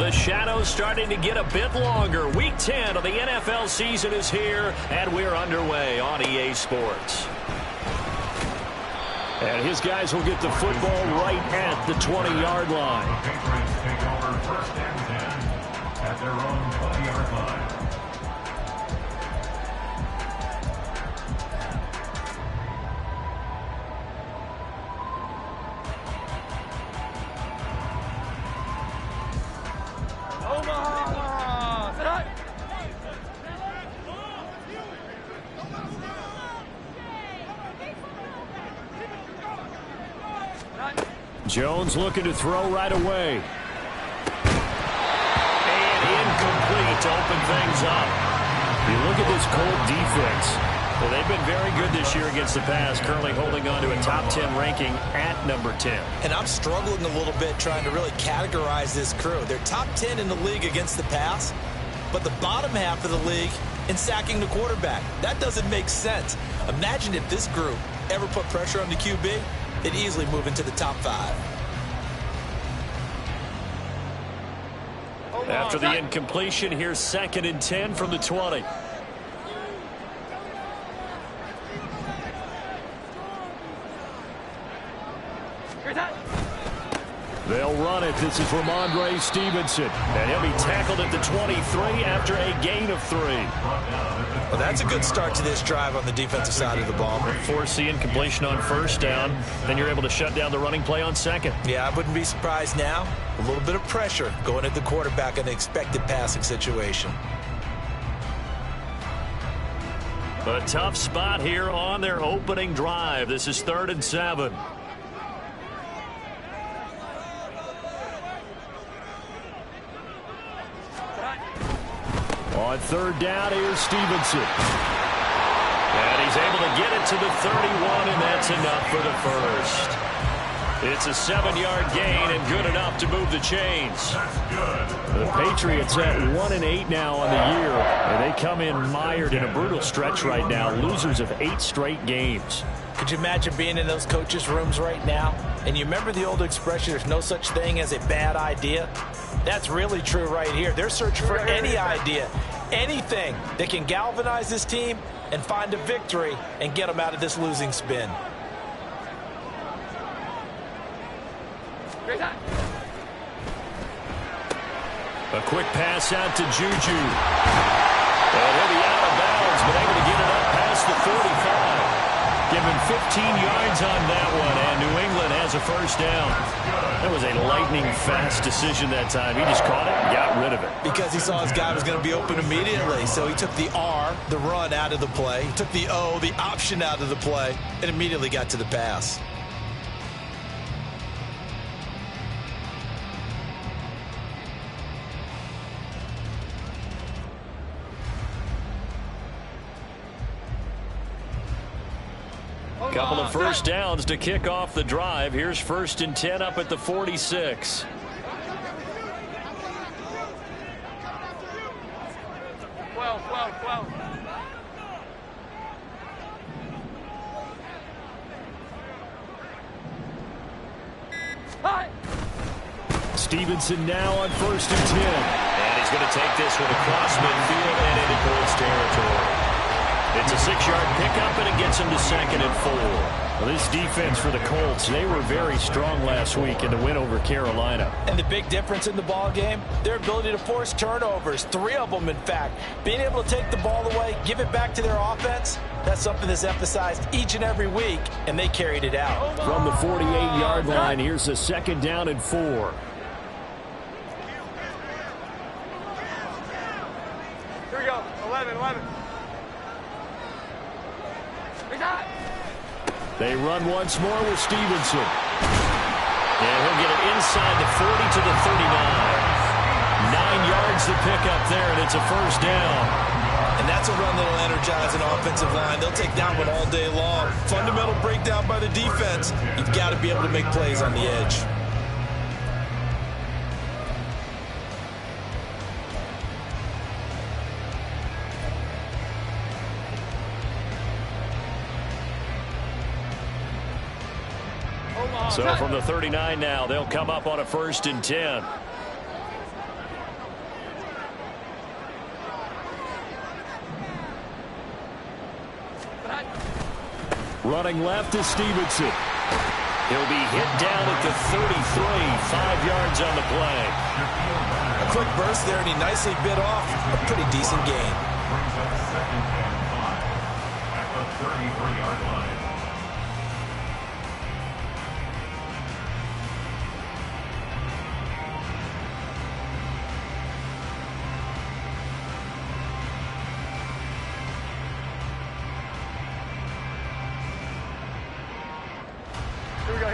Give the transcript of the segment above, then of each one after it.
The shadows starting to get a bit longer. Week 10 of the NFL season is here, and we're underway on EA Sports. And his guys will get the football right at the 20-yard line. The Patriots take over first and 10 at their own 20-yard line. Jones looking to throw right away. And incomplete to open things up. You look at this Colt defense. Well, they've been very good this year against the pass, currently holding on to a top 10 ranking at number 10. And I'm struggling a little bit trying to really categorize this crew. They're top 10 in the league against the pass, but the bottom half of the league in sacking the quarterback. That doesn't make sense. Imagine if this group ever put pressure on the QB, they'd easily move into the top 5. After the incompletion, here's 2nd and 10 from the 20. They'll run it. This is Ramondre Stevenson. And he'll be tackled at the 23 after a gain of 3. Well, that's a good start to this drive on the defensive side of the ball. Force the incompletion on first down. Then you're able to shut down the running play on second. Yeah, I wouldn't be surprised now. A little bit of pressure going at the quarterback in an expected passing situation. A tough spot here on their opening drive. This is 3rd and 7. On 3rd down, here's Stevenson. And he's able to get it to the 31, and that's enough for the first. It's a 7-yard gain and good enough to move the chains. The Patriots at 1-8 now on the year, and they come in mired in a brutal stretch right now, losers of 8 straight games. Could you imagine being in those coaches' rooms right now? And you remember the old expression, there's no such thing as a bad idea? That's really true right here. They're searching for any idea, anything that can galvanize this team and find a victory and get them out of this losing spin. A quick pass out to Juju. And he'll be out of bounds, but able to get it up past the 45. Given 15 yards on that one, and New England has a first down. That was a lightning-fast decision that time. He just caught it and got rid of it. Because he saw his guy was going to be open immediately, so he took the R, the run, out of the play. He took the O, the option, out of the play, and immediately got to the pass. Couple of first downs to kick off the drive. Here's 1st and 10 up at the 46. Stevenson now on 1st and 10. And he's going to take this one across midfield and into Colts territory. It's a 6-yard pickup, and it gets him to 2nd and 4. Well, this defense for the Colts, they were very strong last week in the win over Carolina. And the big difference in the ball game, their ability to force turnovers, 3 of them, in fact. Being able to take the ball away, give it back to their offense, that's something that's emphasized each and every week, and they carried it out. From the 48-yard line, here's the 2nd down and 4. Here we go, 11. They run once more with Stevenson. And he'll get it inside the 40 to the 39. 9 yards to pick up there, and it's a first down. And that's a run that'll energize an offensive line. They'll take that one all day long. Fundamental breakdown by the defense. You've got to be able to make plays on the edge. So from the 39 now, they'll come up on a 1st and 10. Running left is Stevenson. He'll be hit down at the 33, 5 yards on the play. A quick burst there, and he nicely bit off a pretty decent gain. Brings up 2nd and 5 at the 33-yard line.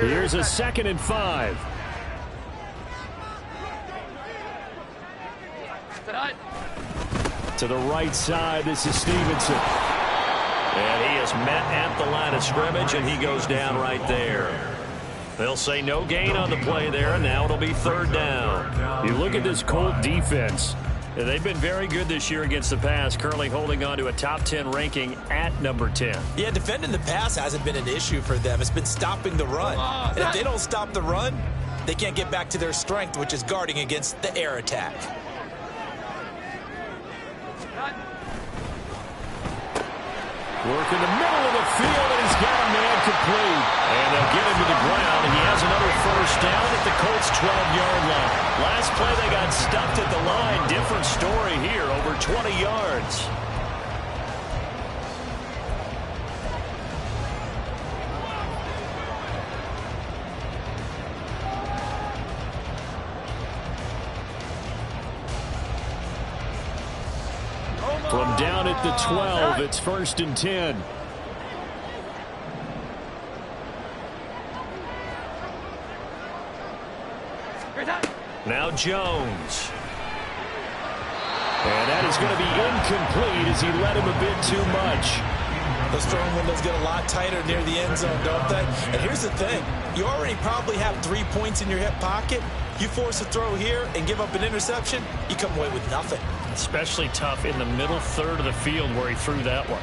Here's a 2nd and 5. To the right side, this is Stevenson. And he is met at the line of scrimmage, and he goes down right there. They'll say no gain on the play there, and now it'll be 3rd down. You look at this Colt defense. They've been very good this year against the pass, currently holding on to a top 10 ranking at number 10. Yeah, defending the pass hasn't been an issue for them. It's been stopping the run. And if they don't stop the run, they can't get back to their strength, which is guarding against the air attack. Work in the middle of the field, and he's got a man complete. And they'll get him to the ground, and he has another 1st down at the Colts' 12-yard line. Last play, they got stuffed at the line. Different story here, over 20 yards. From down at the 12, it's 1st and 10. Now Jones. And that is going to be incomplete as he let him a bit too much. Those throwing windows get a lot tighter near the end zone, don't they? And here's the thing. You already probably have 3 points in your hip pocket. You force a throw here and give up an interception, you come away with nothing. Especially tough in the middle 3rd of the field where he threw that one.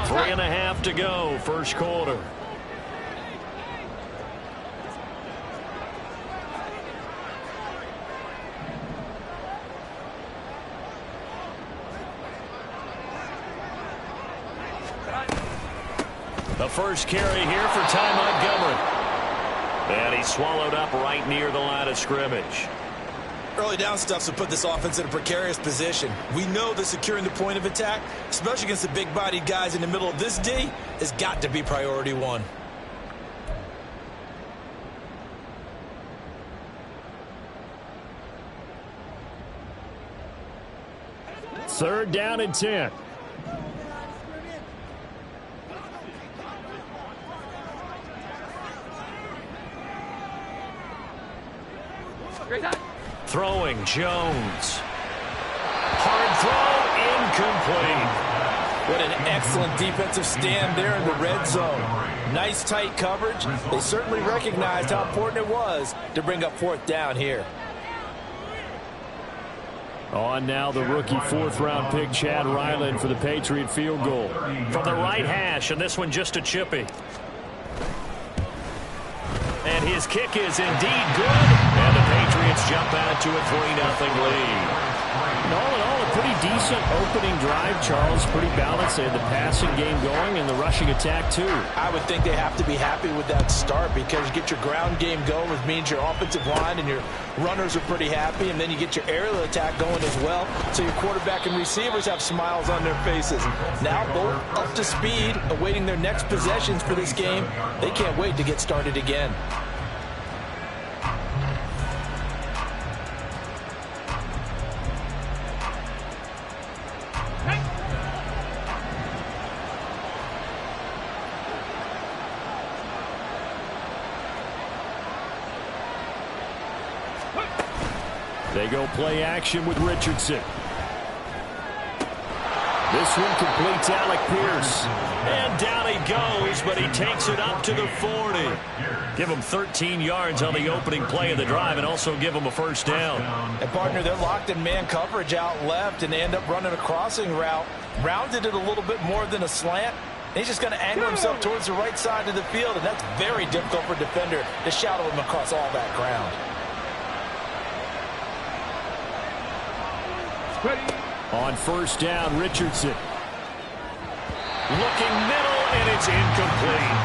Three and a half to go, 1st quarter. The first carry here for Ty Montgomery. And he's swallowed up right near the line of scrimmage. Early down stuff will put this offense in a precarious position. We know that securing the point of attack, especially against the big-bodied guys in the middle of this D, has got to be priority 1. Third down and 10. Throwing, Jones. Hard throw, incomplete. What an excellent defensive stand there in the red zone. Nice tight coverage. They certainly recognized how important it was to bring up 4th down here. On now the rookie 4th-round pick, Chad Ryland, for the Patriot field goal. From the right hash, and this one just a chippy. And his kick is indeed good. And the Patriots jump out to a 3-0 lead. And all in all, a pretty decent opening drive, Charles. Pretty balanced. They had the passing game going and the rushing attack, too. I would think they have to be happy with that start because you get your ground game going, which means your offensive line and your runners are pretty happy, and then you get your aerial attack going as well. So your quarterback and receivers have smiles on their faces. Now both up to speed, awaiting their next possessions for this game. They can't wait to get started again. They go play action with Richardson. This one completes Alec Pierce. And down he goes, but he takes it up to the 40. Give him 13 yards on the opening play of the drive and also give him a 1st down. And, partner, they're locked in man coverage out left, and they end up running a crossing route. Rounded it a little bit more than a slant. He's just going to angle himself towards the right side of the field, and that's very difficult for a defender to shadow him across all that ground. On first down, Richardson. Looking middle, and it's incomplete.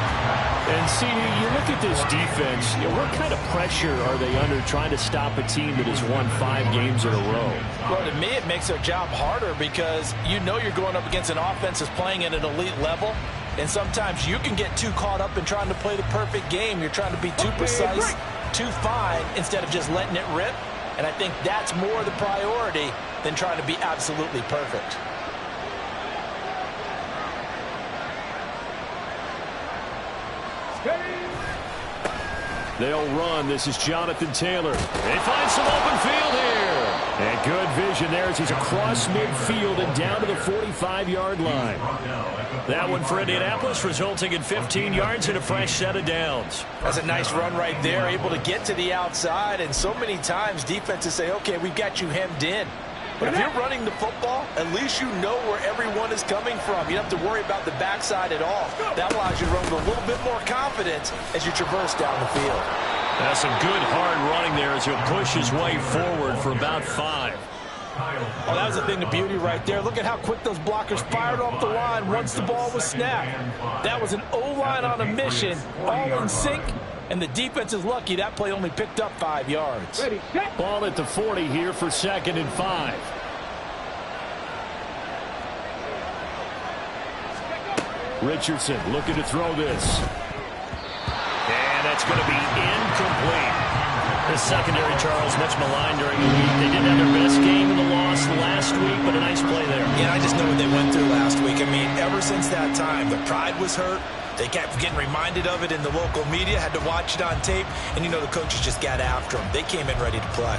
And, CD, you look at this defense, what kind of pressure are they under trying to stop a team that has won 5 games in a row? Well, to me, it makes their job harder because you know you're going up against an offense that's playing at an elite level, and sometimes you can get too caught up in trying to play the perfect game. You're trying to be too precise, too fine, instead of just letting it rip. And I think that's more the priority than trying to be absolutely perfect. They'll run. This is Jonathan Taylor. They find some open field here. And good vision there as he's across midfield and down to the 45-yard line. That one for Indianapolis, resulting in 15 yards and a fresh set of downs. That's a nice run right there, able to get to the outside. And so many times defenses say, okay, we've got you hemmed in. But if you're running the football, at least you know where everyone is coming from. You don't have to worry about the backside at all. That allows you to run with a little bit more confidence as you traverse down the field. That's some good hard running there as he'll push his way forward for about 5. Oh, that was a thing of beauty right there. Look at how quick those blockers fired off the line once the ball was snapped. That was an O-line on a mission, all in sync. And the defense is lucky that play only picked up 5 yards. Ball at the 40 here for 2nd and 5. Richardson looking to throw this. And that's going to be incomplete. The secondary, Charles, much maligned during the week. They didn't have their best game in the loss last week, but a nice play there. Yeah, I just know what they went through last week. I mean, ever since that time, the pride was hurt. They kept getting reminded of it in the local media, had to watch it on tape, and you know the coaches just got after them. They came in ready to play.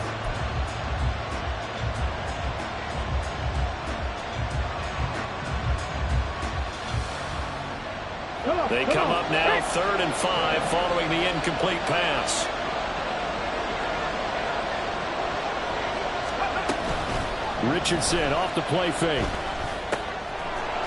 They come up now 3rd and 5 following the incomplete pass. Richardson off the play fake.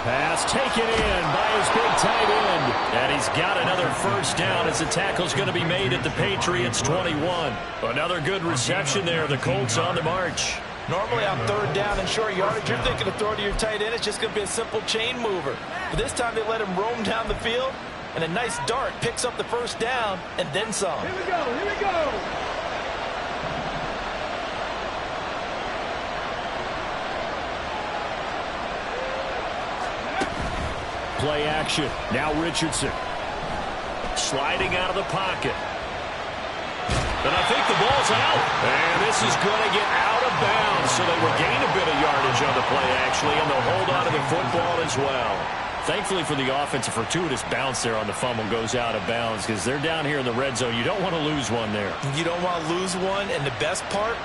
Pass taken in by his big tight end. And he's got another first down as the tackle's going to be made at the Patriots 21. Another good reception there. The Colts on the march. Normally on 3rd down and short yardage, you're thinking of throwing to your tight end. It's just going to be a simple chain mover. But this time they let him roam down the field, and a nice dart picks up the first down and then some. Here we go, here we go. Play action. Now Richardson. Sliding out of the pocket. And I think the ball's out. And this is going to get out of bounds. So they will gain a bit of yardage on the play, actually, and they'll hold on to the football as well. Thankfully for the offense, a fortuitous bounce there on the fumble goes out of bounds because they're down here in the red zone. You don't want to lose one there. You don't want to lose one, and the best part,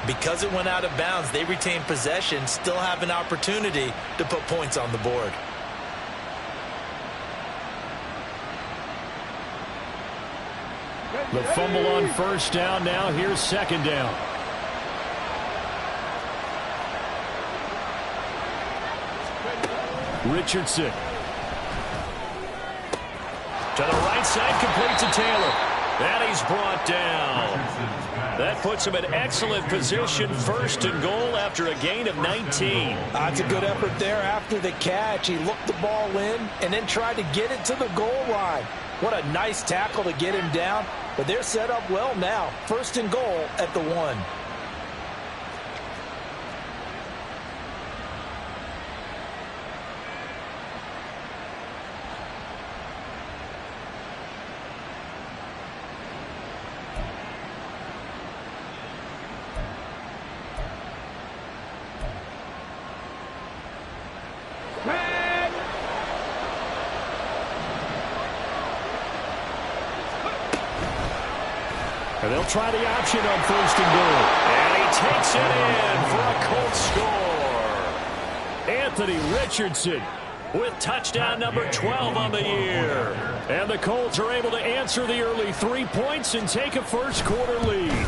because it went out of bounds, they retain possession, still have an opportunity to put points on the board. The fumble on first down. Now here's 2nd down. Richardson. To the right side, complete to Taylor. And he's brought down. That puts him in excellent position, 1st and goal after a gain of 19. That's a good effort there after the catch. He looked the ball in and then tried to get it to the goal line. What a nice tackle to get him down. But they're set up well now. 1st and goal at the 1. And they'll try the option on 1st and goal. And he takes it in for a Colts score. Anthony Richardson with touchdown number 12 on the year. And the Colts are able to answer the early 3 points and take a first-quarter lead.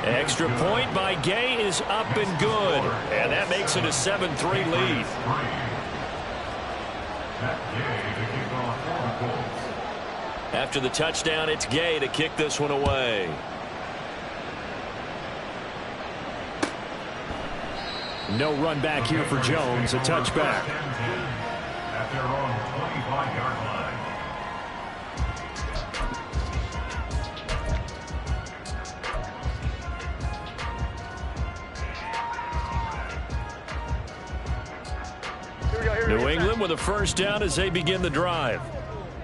Extra point by Gay is up and good. And that makes it a 7-3 lead. After the touchdown, it's Gay to kick this one away. No run back here for Jones, a touchback. At their own 25-yard line. New England with a first down as they begin the drive.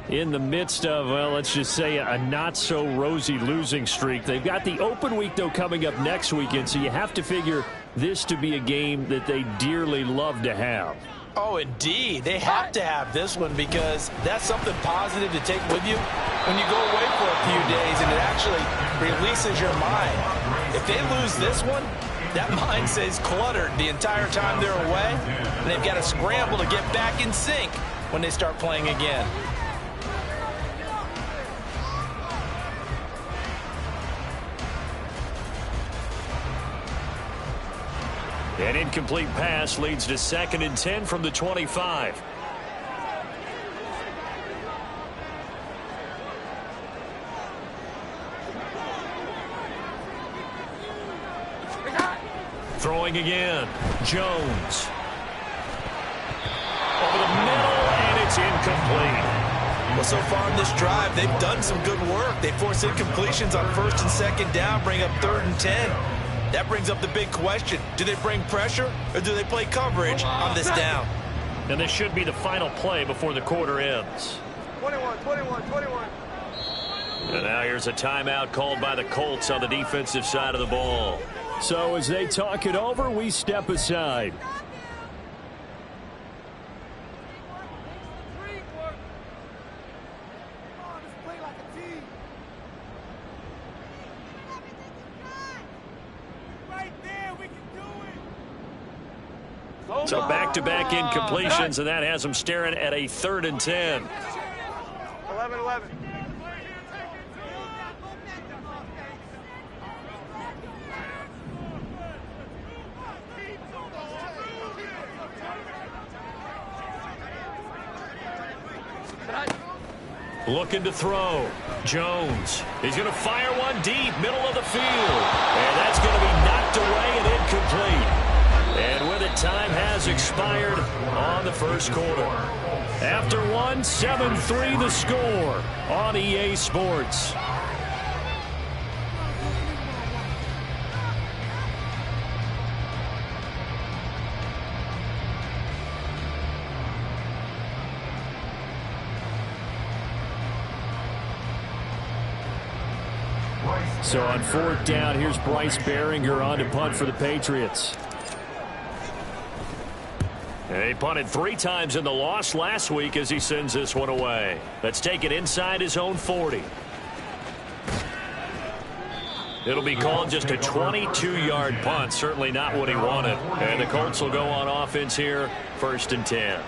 In the midst of, well, let's just say a not-so-rosy losing streak. They've got the open week, though, coming up next weekend, so you have to figure this to be a game that they dearly love to have. Oh, indeed. They have to have this one because that's something positive to take with you when you go away for a few days, and it actually releases your mind. If they lose this one, that mind stays cluttered the entire time they're away, and they've got to scramble to get back in sync when they start playing again. An incomplete pass leads to 2nd and 10 from the 25. Throwing again. Jones. Over the middle, and it's incomplete. Well, so far in this drive, they've done some good work. They force incompletions on 1st and 2nd down, bring up 3rd and 10. That brings up the big question. Do they bring pressure, or do they play coverage on this down? And this should be the final play before the quarter ends. 21. And now here's a timeout called by the Colts on the defensive side of the ball. So as they talk it over, we step aside. So back-to-back incompletions, and that has them staring at a 3rd and 10. 11. Looking to throw. Jones. He's going to fire one deep, middle of the field. And that's going to be knocked away and incomplete. And with it, time has expired on the first quarter. After one, 7-3 the score on EA Sports. So on 4th down, here's Bryce Behringer on to punt for the Patriots. He punted 3 times in the loss last week as he sends this one away. Let's take it inside his own 40. It'll be called just a 22-yard punt. Certainly not what he wanted. And the Colts will go on offense here, 1st and 10.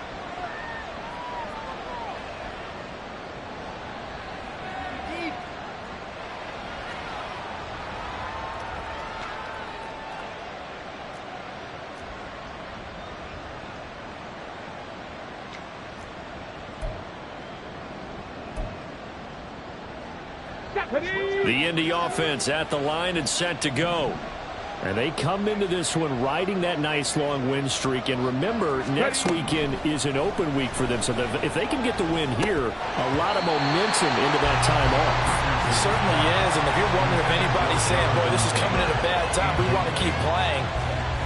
The Indy offense at the line and set to go. And they come into this one riding that nice long win streak. And remember, next weekend is an open week for them. So if they can get the win here, a lot of momentum into that time off. It certainly is. And if you're wondering if anybody's saying, boy, this is coming at a bad time, we want to keep playing,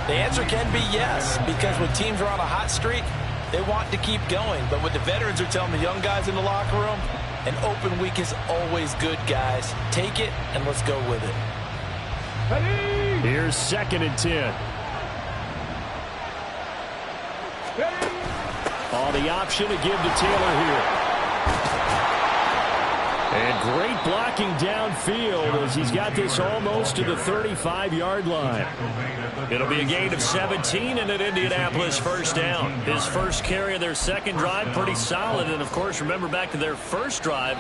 the answer can be yes. Because when teams are on a hot streak, they want to keep going. But what the veterans are telling the young guys in the locker room, an open week is always good, guys. Take it, and let's go with it. Here's 2nd and 10. Oh, the option to give to Taylor here. And great blocking downfield as he's got this almost to the 35-yard line. It'll be a gain of 17 and an Indianapolis first down. His first carry of their second drive, pretty solid. And, of course, remember back to their first drive,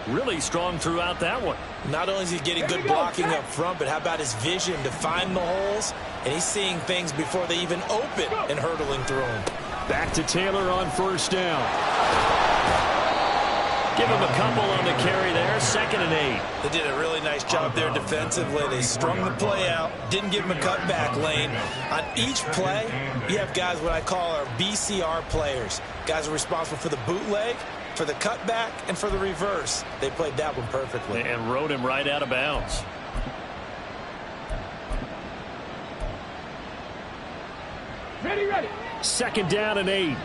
really strong throughout that one. Not only is he getting good blocking up front, but how about his vision to find the holes? And he's seeing things before they even open and hurdling through them. Back to Taylor on 1st down. Give him a couple on the carry there, 2nd and 8. They did a really nice job there defensively. They strung the play out, didn't give him a cutback lane. On each play, you have guys what I call our BCR players. Guys are responsible for the bootleg, for the cutback, and for the reverse. They played that one perfectly. And rode him right out of bounds. Ready, ready. 2nd down and 8.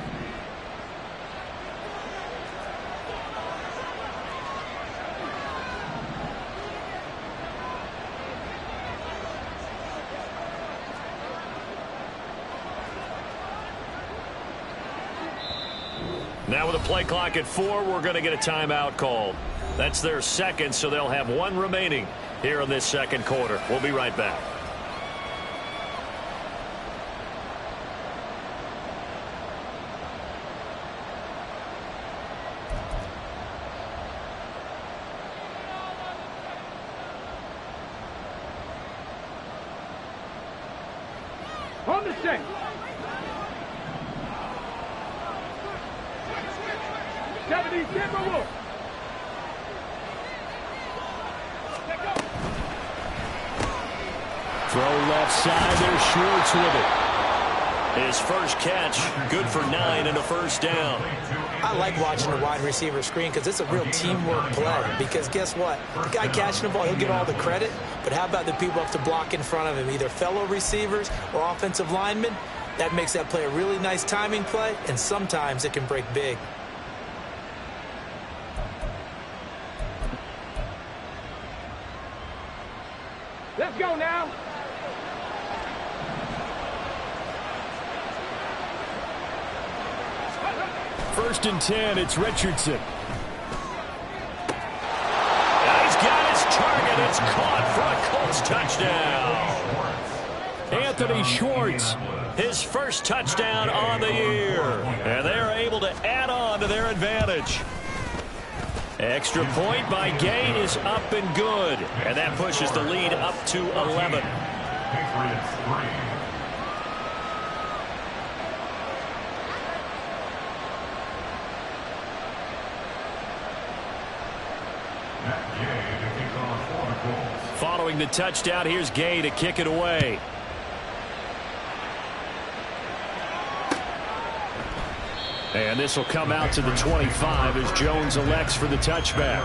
Now with a play clock at 4, we're going to get a timeout called. That's their second, so they'll have one remaining here in this second quarter. We'll be right back. On the set. Throw left side, there's Schwartz with it. His first catch, good for 9 and a first down. I like watching the wide receiver screen because it's a real teamwork play. Because guess what? The guy catching the ball, he'll get all the credit. But how about the people up to block in front of him, either fellow receivers or offensive linemen? That makes that play a really nice timing play, and sometimes it can break big. Let's go now. First and 10, it's Richardson. And he's got his target. It's caught for a Colts touchdown. Anthony Schwartz, his first touchdown on the year. And they're able to add on to their advantage. Extra point by Gay is up and good. And that pushes the lead up to 11. Patriots 3. Following the touchdown, here's Gay to kick it away. And this will come out to the 25 as Jones elects for the touchback.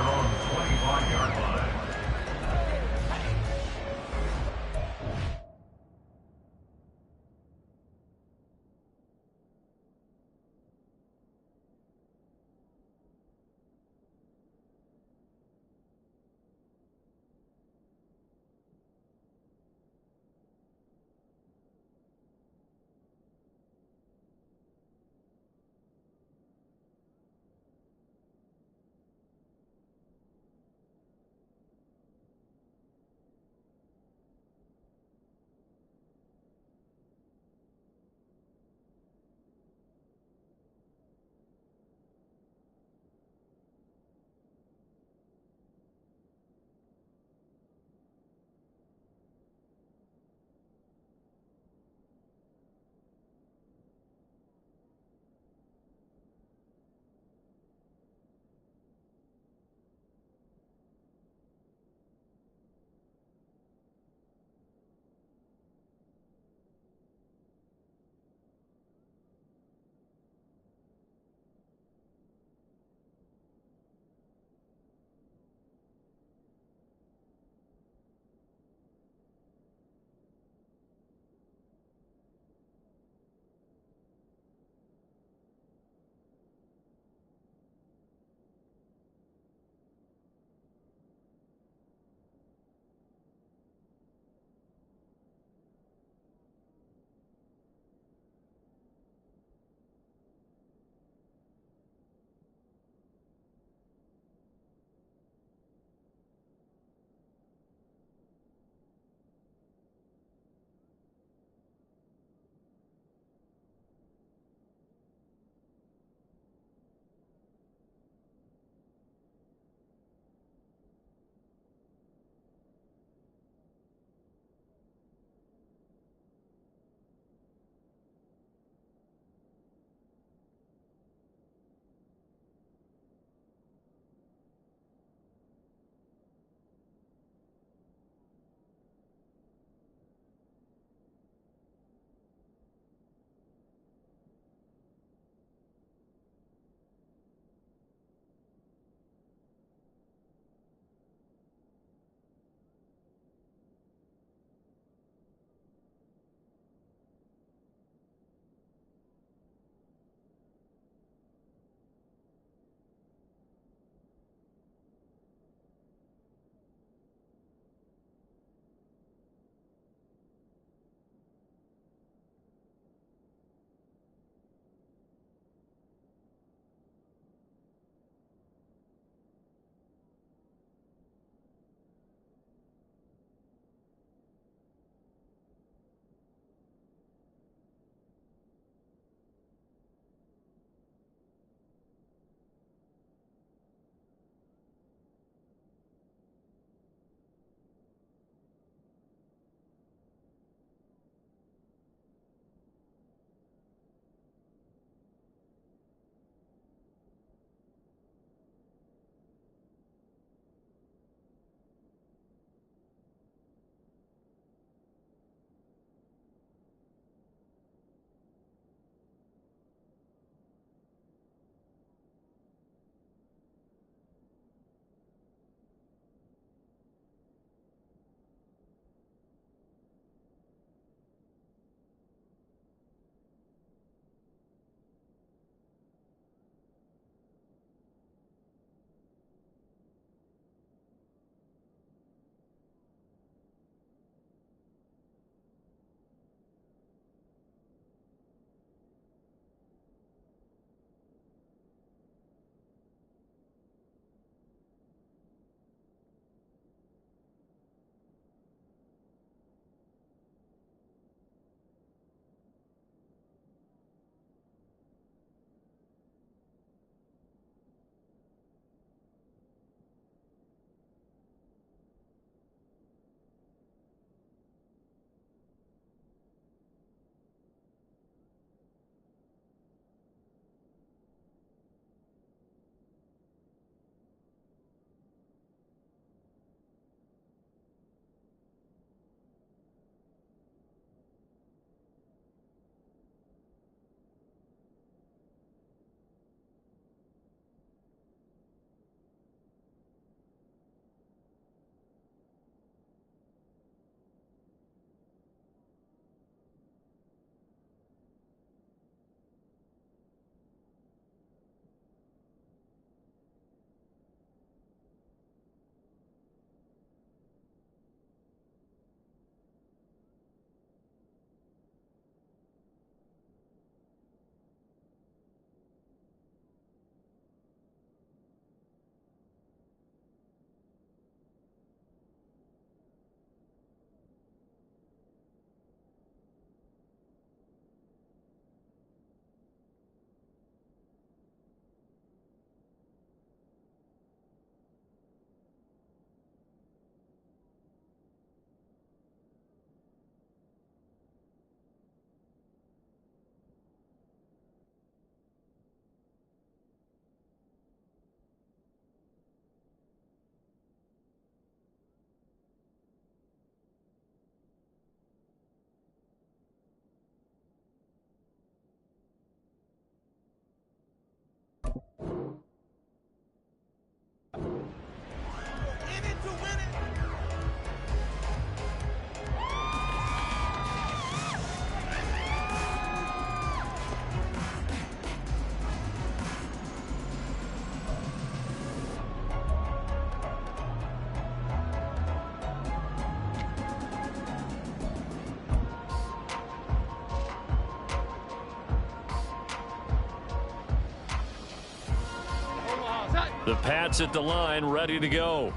The Pats at the line, ready to go.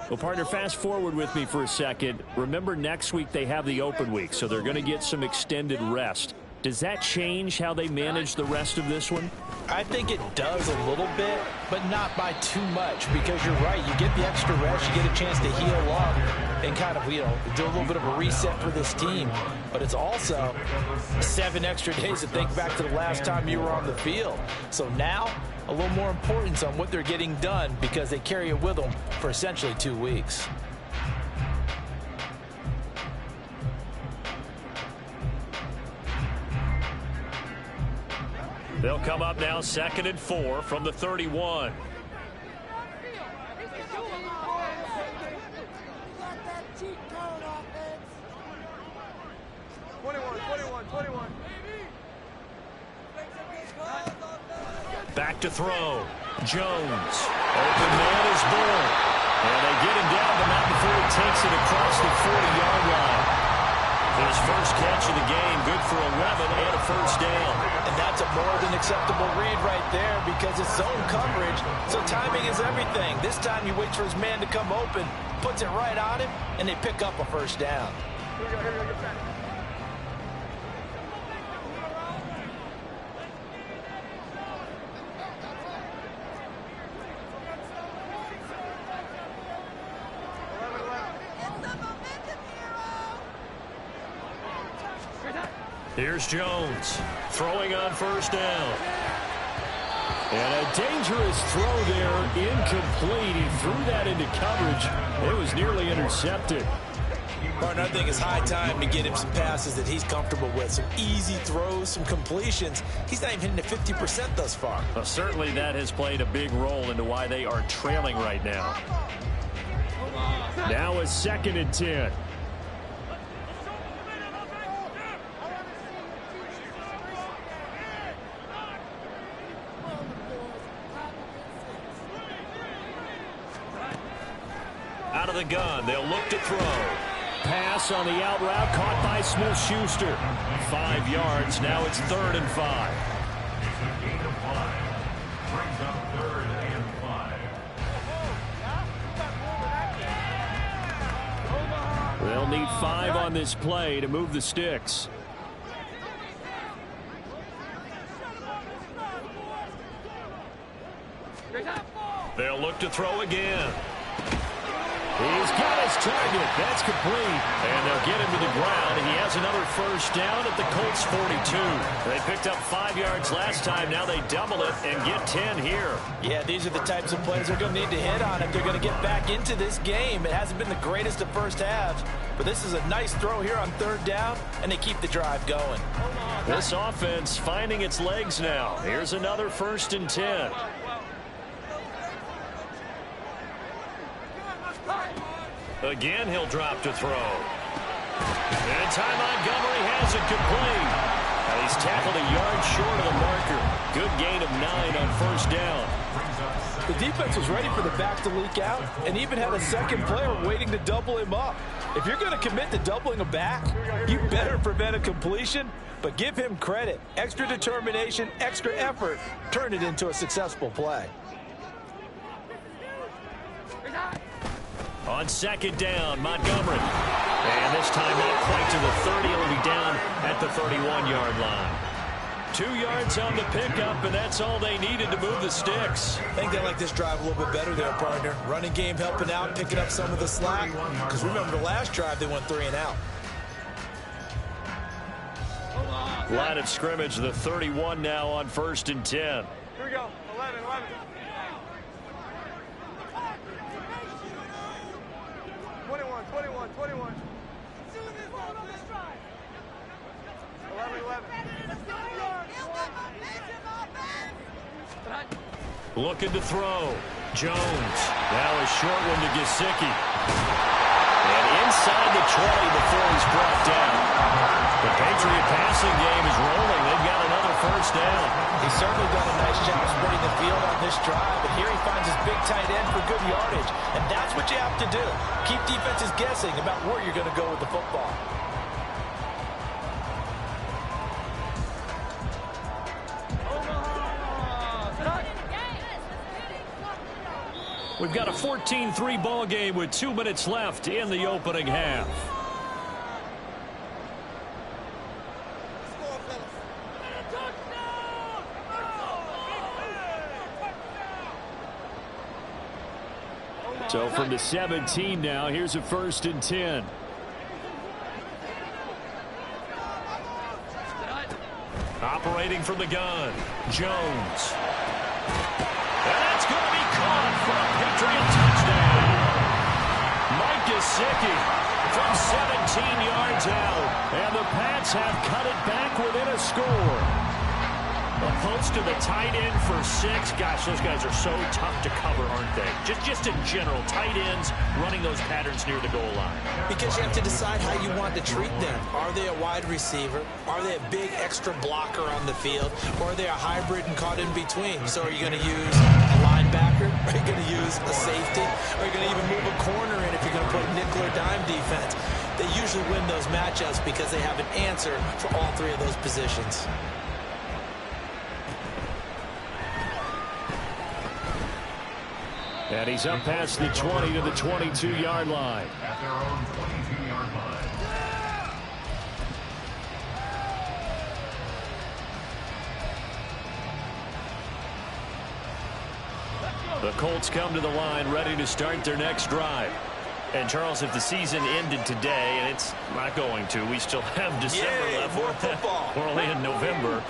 Well, partner, fast forward with me for a second. Remember, next week they have the open week, so they're going to get some extended rest. Does that change how they manage the rest of this one? I think it does a little bit, but not by too much, because you're right. You get the extra rest, you get a chance to heal up and kind of, do a little bit of a reset for this team. But it's also 7 extra days to think back to the last time you were on the field. So now, a little more importance on what they're getting done because they carry it with them for essentially 2 weeks. They'll come up now 2nd and 4 from the 31. Back to throw. Jones. Open man is born. And they get him down, but not before he takes it across the 40-yard line. His first catch of the game, good for 11 and a first down. And that's a more than acceptable read right there because it's zone coverage, so timing is everything. This time he waits for his man to come open, puts it right on him, and they pick up a first down. Here we go, get back. Here's Jones throwing on first down. And a dangerous throw there, incomplete. He threw that into coverage. It was nearly intercepted. Partner, I think it's high time to get him some passes that he's comfortable with. Some easy throws, some completions. He's not even hitting at 50% thus far. Well, certainly that has played a big role into why they are trailing right now. Now a 2nd and 10. Out of the gun, they'll look to throw. Pass on the out route, caught by Smith-Schuster. 5 yards, now it's 3rd and 5. It's a gain of 5. Brings up 3rd and 5. They'll need 5 on this play to move the sticks. They'll look to throw again. He's got his target. That's complete. And they'll get him to the ground. He has another first down at the Colts 42. They picked up 5 yards last time. Now they double it and get 10 here. Yeah, these are the types of plays they're going to need to hit on if they're going to get back into this game. It hasn't been the greatest of first halves, but this is a nice throw here on 3rd down, and they keep the drive going. This offense finding its legs now. Here's another 1st and 10. Again, he'll drop to throw. And Ty Montgomery has it complete. And he's tackled a yard short of the marker. Good gain of 9 on first down. The defense was ready for the back to leak out and even had a second player waiting to double him up. If you're going to commit to doubling a back, you better prevent a completion, but give him credit. Extra determination, extra effort, turn it into a successful play. On 2nd down, Montgomery. And this time not quite to the 30. It'll be down at the 31-yard line. 2 yards on the pickup, and that's all they needed to move the sticks. I think they like this drive a little bit better there, partner. Running game helping out, picking up some of the slack. Because remember the last drive, they went 3 and out. Line of scrimmage, the 31 now on 1st and 10. Here we go. 11. 21. 11. Looking to throw. Jones. Now a short one to Gesicki. And inside the 20 before he's brought down. The Patriot passing game is rolling. They've got another first down. He's certainly done a nice job spreading the field on this drive, but here he finds his big tight end for good yardage, and that's what you have to do. Keep defenses guessing about where you're going to go with the football. We've got a 14-3 ball game with 2 minutes left in the opening half. So from the 17 now, here's a 1st and 10. Operating from the gun, Jones. And that's going to be caught for a Patriot touchdown. Mike Gesicki from 17 yards out. And the Pats have cut it back within a score. Opposed to the tight end for 6. Gosh, those guys are so tough to cover, aren't they? Just in general, tight ends running those patterns near the goal line. Because you have to decide how you want to treat them. Are they a wide receiver? Are they a big extra blocker on the field? Or are they a hybrid and caught in between? So are you going to use a linebacker? Are you going to use a safety? Are you going to even move a corner in if you're going to play nickel or dime defense? They usually win those matchups because they have an answer for all 3 of those positions. And he's up past the 20 to the 22-yard line. At their own 22-yard line. The Colts come to the line ready to start their next drive. And, Charles, if the season ended today, and it's not going to, we still have December left. More football. We're only in November.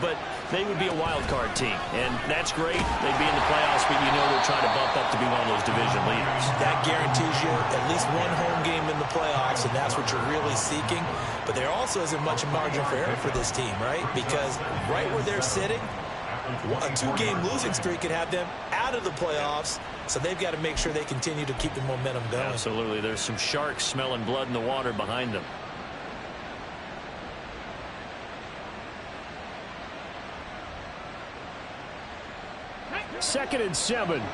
But they would be a wild card team. And that's great. They'd be in the playoffs, but you know they're trying to bump up to be one of those division leaders. That guarantees you at least one home game in the playoffs, and that's what you're really seeking. But there also isn't much margin for error for this team, right? Because right where they're sitting, a 2-game losing streak could have them out of the playoffs, so they've got to make sure they continue to keep the momentum going. Absolutely. There's some sharks smelling blood in the water behind them. Second and 7. And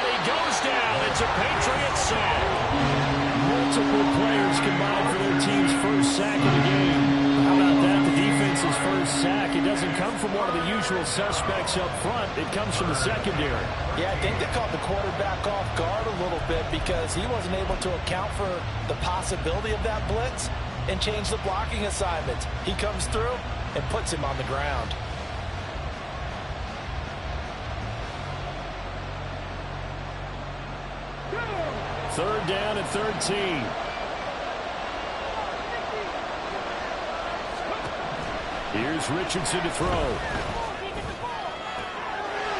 he goes down. It's a Patriot sack. Multiple players combined for their team's first sack of the game. How about that? The defense's first sack. It doesn't come from one of the usual suspects up front. It comes from the secondary. Yeah, I think they caught the quarterback off guard a little bit because he wasn't able to account for the possibility of that blitz and change the blocking assignments. He comes through and puts him on the ground. Third down and 13. Here's Richardson to throw.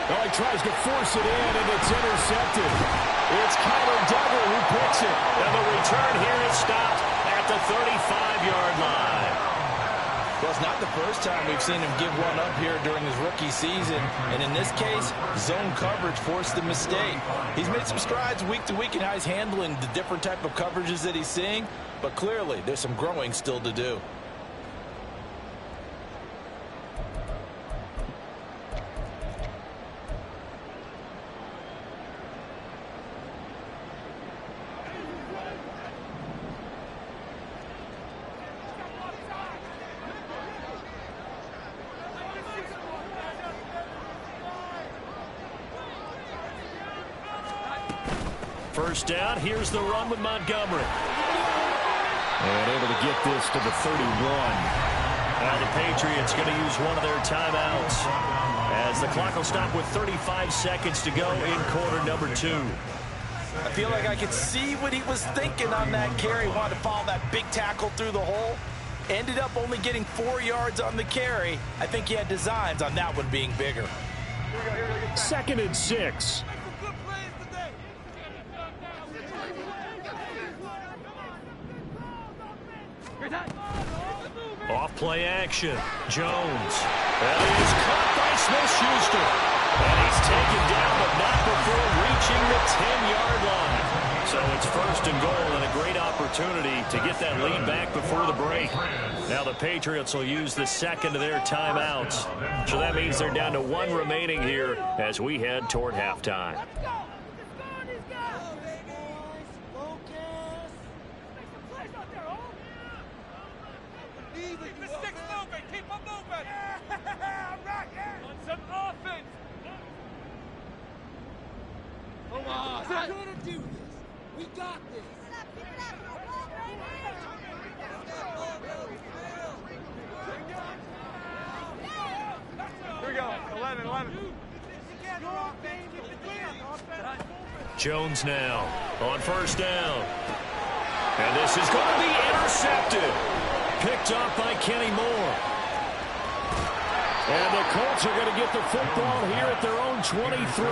Oh, he tries to force it in, and it's intercepted. It's Kyler Duggar who picks it. And the return here is stopped at the 35-yard line. Well, it's not the first time we've seen him give one up here during his rookie season. And in this case, zone coverage forced the mistake. He's made some strides week to week in how he's handling the different type of coverages that he's seeing. But clearly, there's some growing still to do. First down, here's the run with Montgomery. And able to get this to the 31. Now the Patriots going to use one of their timeouts as the clock will stop with 35 seconds to go in quarter number 2. I feel like I could see what he was thinking on that carry. Wanted to follow that big tackle through the hole. Ended up only getting 4 yards on the carry. I think he had designs on that one being bigger. Second and 6. Off play action. Jones. And he is caught by Smith-Schuster. And he's taken down, but not before reaching the 10-yard line. So it's first and goal and a great opportunity to get that lead back before the break. Now the Patriots will use the second of their timeouts. So that means they're down to 1 remaining here as we head toward halftime. do this. We got this. Here we go. 11. Jones now on first down. And this is going to be intercepted. Picked off by Kenny Moore. And the Colts are going to get the football here at their own 23.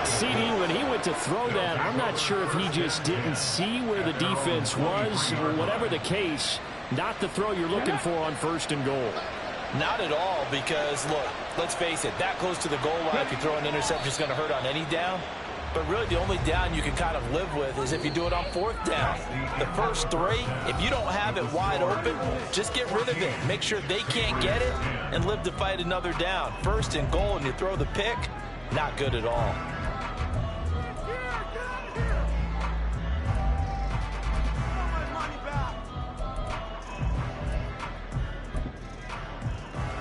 CD, when he went to throw that, I'm not sure if he just didn't see where the defense was or whatever the case. Not the throw you're looking for on first and goal. Not at all, because, look, let's face it, that close to the goal line, if you throw an interception, it's going to hurt on any down. But really, the only down you can kind of live with is if you do it on fourth down. The first three, if you don't have it wide open, just get rid of it. Make sure they can't get it and live to fight another down. First and goal, and you throw the pick, not good at all.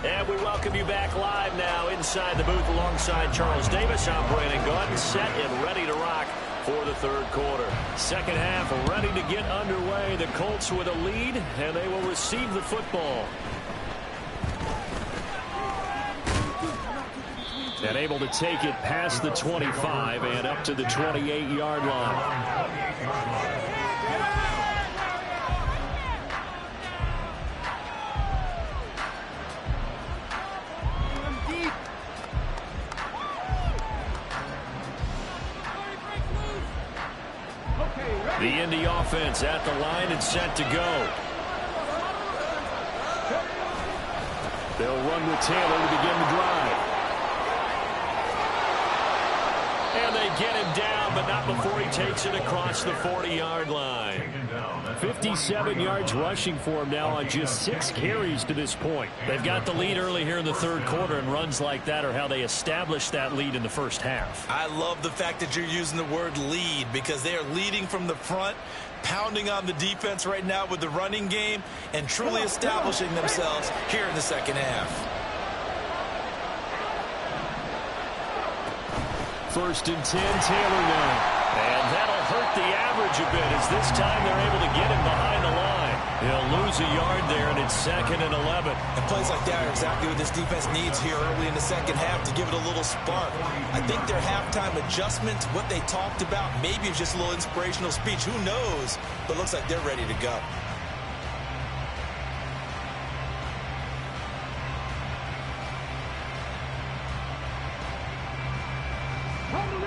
And we welcome you back live now inside the booth alongside Charles Davis. I'm Brandon Gaudin, set and ready to rock for the third quarter. Second half ready to get underway. The Colts with a lead, and they will receive the football. And able to take it past the 25 and up to the 28-yard line. The Indy offense at the line and set to go. They'll run with Taylor to begin the drive. And they get him down, but not before he takes it across the 40-yard line. 57 yards rushing for him now on just 6 carries to this point. They've got the lead early here in the third quarter, and runs like that are how they established that lead in the first half. I love the fact that you're using the word lead, because they are leading from the front, pounding on the defense right now with the running game, and truly establishing themselves here in the second half. First and 10, Taylor now. And that'll hurt the average a bit, as this time they're able to get him behind the line. He'll lose a yard there, and it's second and 11. And plays like that are exactly what this defense needs here early in the second half to give it a little spark. I think their halftime adjustment, what they talked about, maybe it's just a little inspirational speech. Who knows? But looks like they're ready to go.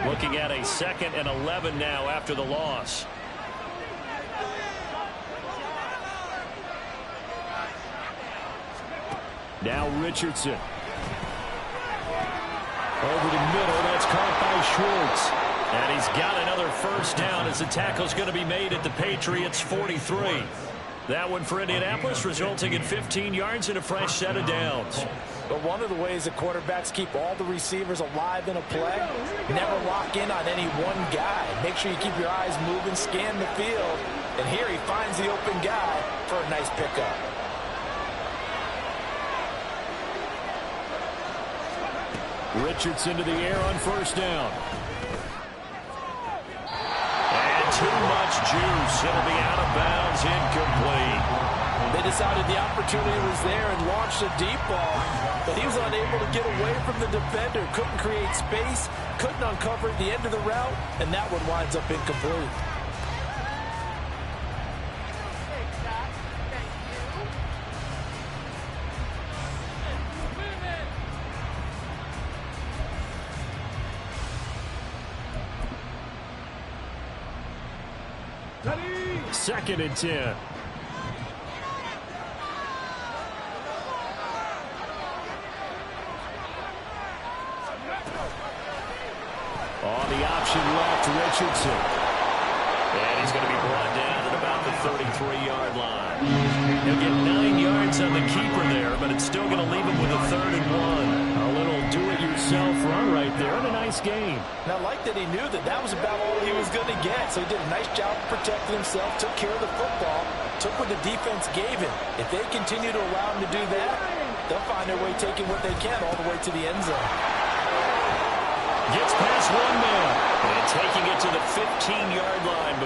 Looking at a second and 11 now after the loss. Now Richardson. Over the middle, that's caught by Schwartz. And he's got another first down as the tackle's going to be made at the Patriots' 43. That one for Indianapolis, resulting in 15 yards and a fresh set of downs. But one of the ways that quarterbacks keep all the receivers alive in a play, never lock in on any one guy. Make sure you keep your eyes moving, scan the field. And here he finds the open guy for a nice pickup. Richardson to the air on first down. And too much juice. It'll be out of bounds, incomplete. They decided the opportunity was there and launched a deep ball, but he was unable to get away from the defender. Couldn't create space, couldn't uncover the end of the route, and that one winds up incomplete. Second and 10. On the option left, Richardson. And he's going to be brought down at about the 33-yard line. He'll get 9 yards on the keeper there, but it's still going to leave him with a 3rd and 1. A little do-it-yourself run right there, and a nice game. And I like that he knew that that was about all he was going to get. So he did a nice job protecting himself, took care of the football, took what the defense gave him. If they continue to allow him to do that, they'll find their way taking what they can all the way to the end zone. Gets past one man. And taking it to the 15-yard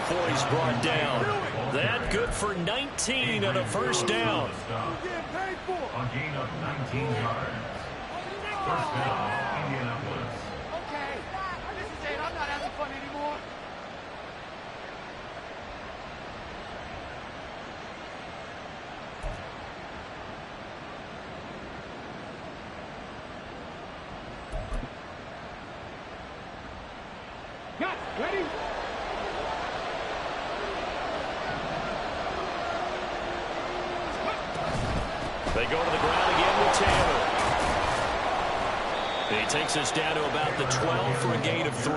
before he's brought down. That good for 19 and a first down. A gain of 19 yards. First down, Indianapolis. Okay, this is it. I'm not having fun anymore. Got ready? They go to the ground again with Taylor. He takes us down to about the 12 for a gain of 3.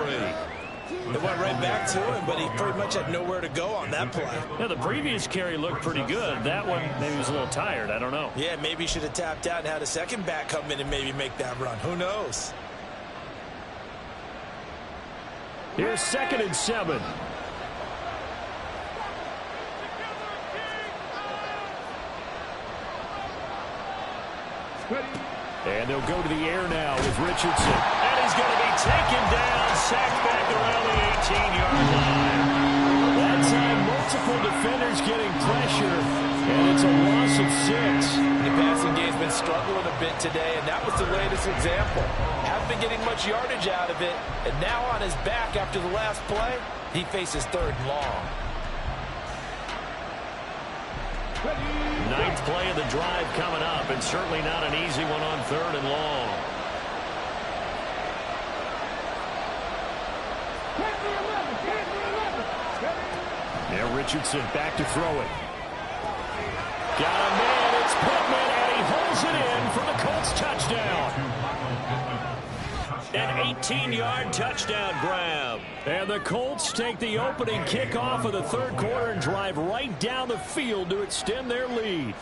It went right back to him, but he pretty much had nowhere to go on that play. Yeah, the previous carry looked pretty good. That one, maybe he was a little tired. I don't know. Yeah, maybe he should have tapped out and had a second back come in and maybe make that run. Who knows? Here's 2nd and 7. And they'll go to the air now with Richardson. And he's going to be taken down, sacked back around the 18-yard line. That time, multiple defenders getting pressure, and it's a loss of 6. The passing game's been struggling a bit today, and that was the latest example. Haven't been getting much yardage out of it, and now on his back after the last play, he faces 3rd and long. 9th play of the drive coming up, and certainly not an easy one on 3rd and long. Now Richardson back to throw it. Got a man, it's Pittman, and he holds it in for the Colts touchdown. An 18-yard touchdown grab. And the Colts take the opening kickoff of the 3rd quarter and drive right down the field to extend their lead.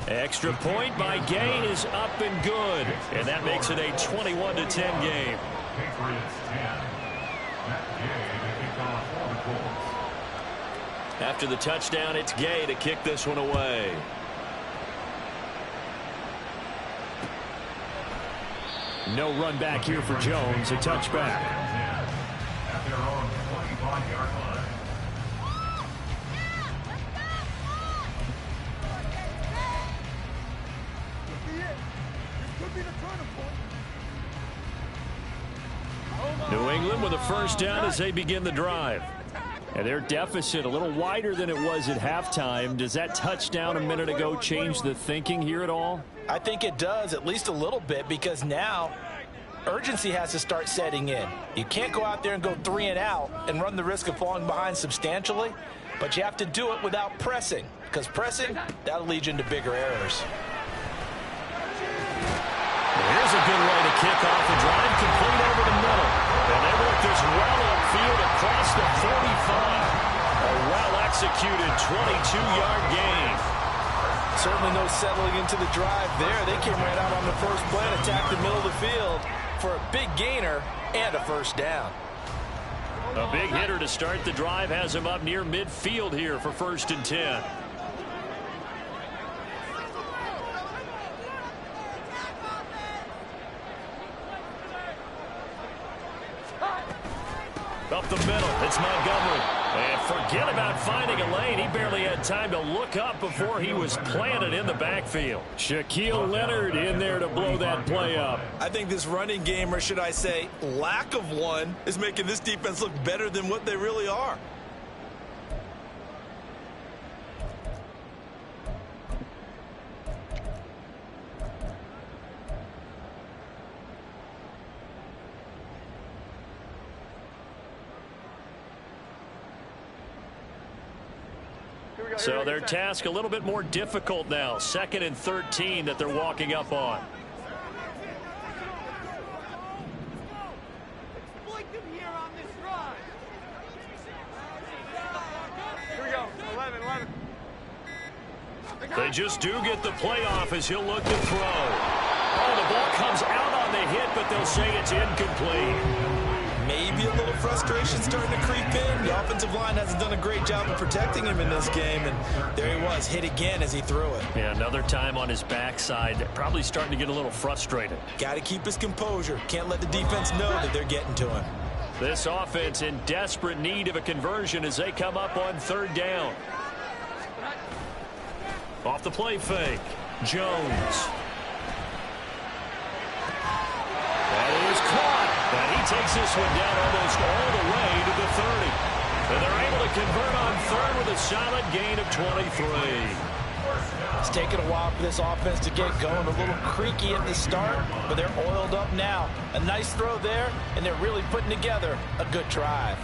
Extra point by Gay is up and good. And that makes it a 21-10 game. Patriots 10. Matt Gay to kick off for the Colts. After the touchdown, it's Gay to kick this one away. No run back here for Jones, a touchback. At their own 25-yard line. New England with a first down as they begin the drive. And their deficit a little wider than it was at halftime. Does that touchdown a minute ago change the thinking here at all? I think it does, at least a little bit, because now urgency has to start setting in. You can't go out there and go 3 and out and run the risk of falling behind substantially, but you have to do it without pressing, because pressing, that'll lead you into bigger errors. Here's a good way to kick off the drive, complete over the middle. And they work this well upfield across the 45. A well-executed 22-yard gain. Certainly no settling into the drive there. They came right out on the first play and attacked the middle of the field for a big gainer and a first down. A big hitter to start the drive has him up near midfield here for 1st and 10. Up the middle, it's Montgomery. And forget about finding a lane. He barely had time to look up before he was planted in the backfield. Shaquille Leonard in there to blow that play up. I think this running game, or should I say lack of one, is making this defense look better than what they really are. So their task a little bit more difficult now. 2nd and 13 that they're walking up on. Exploit them here on this run. Here we go. 11. They just do get the playoff as he'll look to throw. Oh, the ball comes out on the hit, but they'll say it's incomplete. Maybe a little frustration starting to creep in. The offensive line hasn't done a great job of protecting him in this game, and there he was, hit again as he threw it. Yeah, another time on his backside, probably starting to get a little frustrated. Got to keep his composure. Can't let the defense know that they're getting to him. This offense in desperate need of a conversion as they come up on third down. Off the play fake. Jones. That is caught. And he takes this one down almost all the way to the 30. And they're able to convert on third with a solid gain of 23. It's taken a while for this offense to get going. A little creaky at the start, but they're oiled up now. A nice throw there, and they're really putting together a good drive.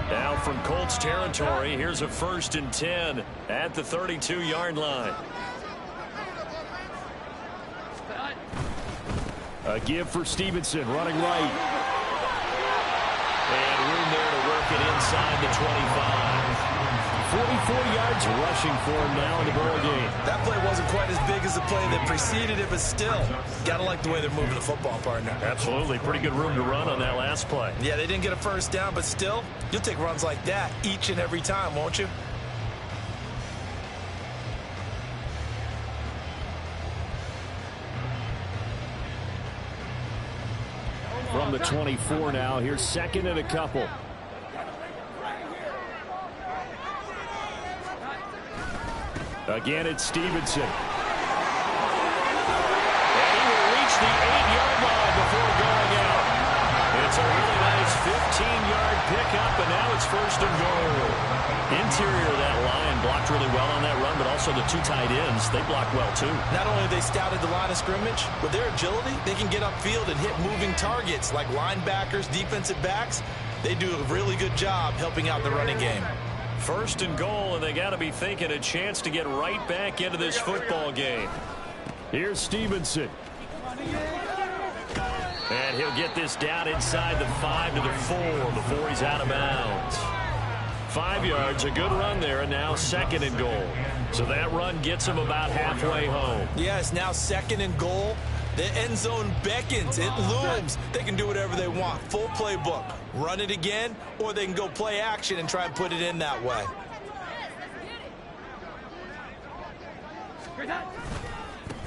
Now from Colts territory, here's a 1st and 10 at the 32-yard line. A give for Stevenson, running right. And room there to work it inside the 25. 44 yards rushing for him now in the ball game. That play wasn't quite as big as the play that preceded it, but still, gotta like the way they're moving the football, partner. Absolutely. Pretty good room to run on that last play. Yeah, they didn't get a first down, but still, you'll take runs like that each and every time, won't you? From the 24 now, here's 2nd and a couple. Again, it's Stevenson. And he will reach the 8-yard line before going out. It's a really nice 15-yard pickup, and now it's 1st and goal. Interior of that line blocked really well on that run, but also the 2 tight ends, they blocked well too. Not only have they scouted the line of scrimmage, with their agility, they can get upfield and hit moving targets like linebackers, defensive backs. They do a really good job helping out the running game. 1st and goal, and they got to be thinking a chance to get right back into this football game. Here's Stevenson. And he'll get this down inside the 5 to the 4 before he's out of bounds. 5 yards, a good run there, and now 2nd and goal. So that run gets him about halfway home. Yes, now 2nd and goal. The end zone beckons. It looms. They can do whatever they want. Full playbook. Run it again, or they can go play action and try and put it in that way.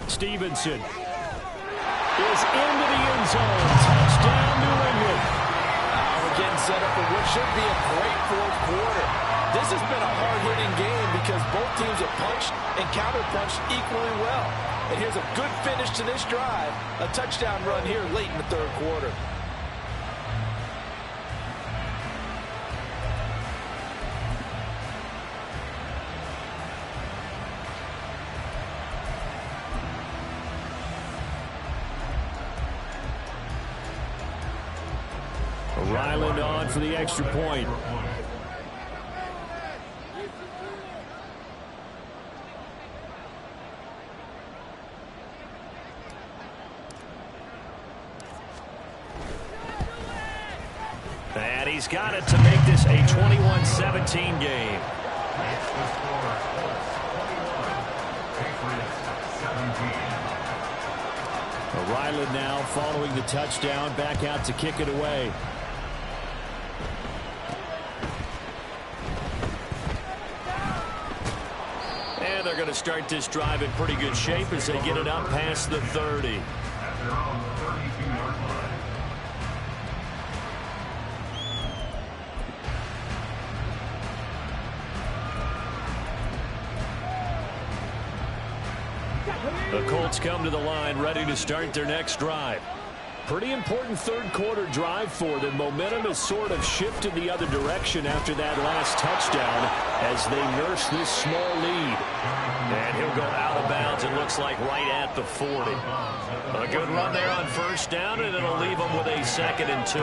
Stevenson is into the end zone. Touchdown, New England. We're getting set up for what should be a great 4th quarter. This has been a hard-hitting game because both teams have punched and counter-punched equally well. And here's a good finish to this drive. A touchdown run here late in the 3rd quarter. Ryland on for the extra point. And he's got it to make this a 21-17 game. Ryland now following the touchdown, back out to kick it away. And they're going to start this drive in pretty good shape as they get it up past the 30. At their own 32-yard line. The Colts come to the line ready to start their next drive. Pretty important 3rd quarter drive for them. Momentum has sort of shifted the other direction after that last touchdown as they nurse this small lead. And he'll go out of bounds, it looks like right at the 40. A good run there on 1st down, and it'll leave them with a 2nd and 2.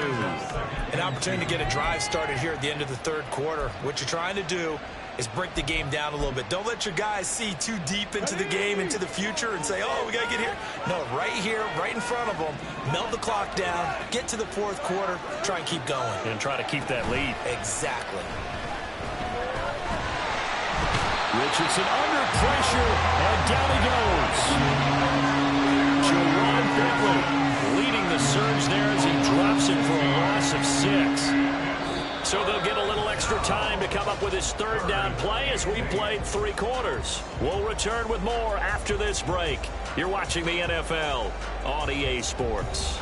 An opportunity to get a drive started here at the end of the 3rd quarter. What you're trying to do is break the game down a little bit. Don't let your guys see too deep into the game, into the future, and say, oh, we got to get here. No, right here, right in front of them, melt the clock down, get to the 4th quarter, try and keep going. And try to keep that lead. Exactly. Richardson under pressure, and down he goes. Jawan Bentley leading the surge there as he drops it for a loss of 6. So they'll get a little extra time to come up with his 3rd down play as we played 3 quarters. We'll return with more after this break. You're watching the NFL on EA Sports.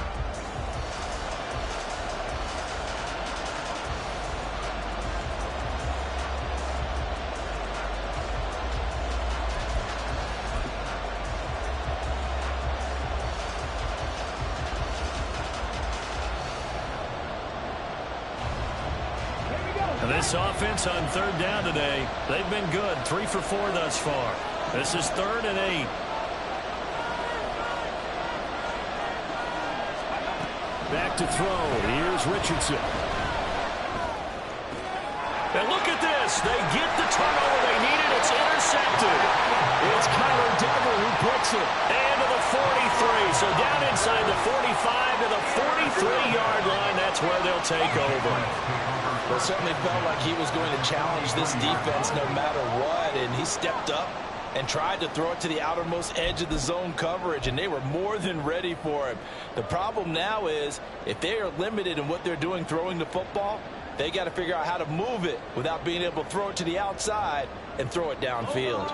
This offense on third down today, they've been good. 3 for 4 thus far. This is 3rd and 8. Back to throw. Here's Richardson. And look at this. They get the turnover they needed. It's intercepted. It's Kyler Dever who puts it. And to the 43. So down inside the 45 to the 43-yard line. That's where they'll take over. Well, it certainly felt like he was going to challenge this defense no matter what. And he stepped up and tried to throw it to the outermost edge of the zone coverage, and they were more than ready for him. The problem now is if they are limited in what they're doing throwing the football, they got to figure out how to move it without being able to throw it to the outside and throw it downfield.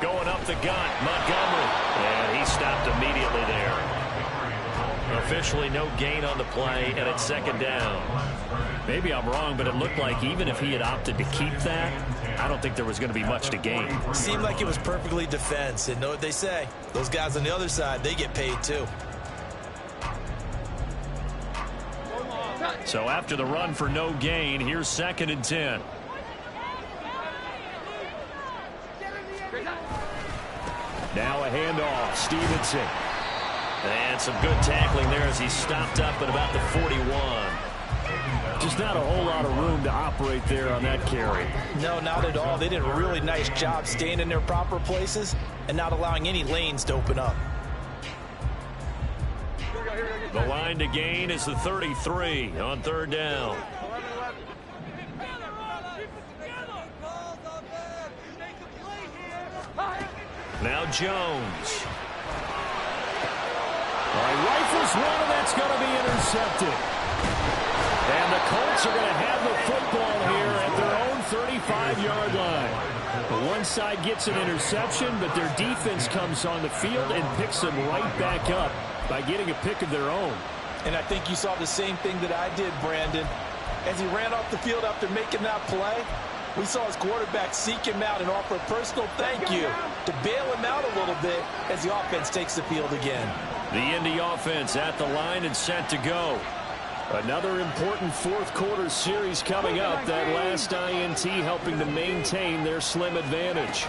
Going up the gut, Montgomery. And he stopped immediately there. Officially no gain on the play, and it's 2nd down. Maybe I'm wrong, but it looked like even if he had opted to keep that, I don't think there was going to be much to gain. Seemed like it was perfectly defense. And know what they say? Those guys on the other side, they get paid too. So after the run for no gain, here's 2nd and 10. Now a handoff. Stevenson. And some good tackling there as he stopped up at about the 41. Just not a whole lot of room to operate there on that carry. No, not at all. They did a really nice job staying in their proper places and not allowing any lanes to open up. The line to gain is the 33 on 3rd down. Now Jones. All right, rifles one, and that's going to be intercepted. And the Colts are going to have the football here at their own 35-yard line. The one side gets an interception, but their defense comes on the field and picks them right back up by getting a pick of their own. And I think you saw the same thing that I did, Brandon. As he ran off the field after making that play, we saw his quarterback seek him out and offer a personal thank you to bail him out a little bit as the offense takes the field again. The Indy offense at the line and set to go. Another important 4th quarter series coming up. That last INT helping to maintain their slim advantage.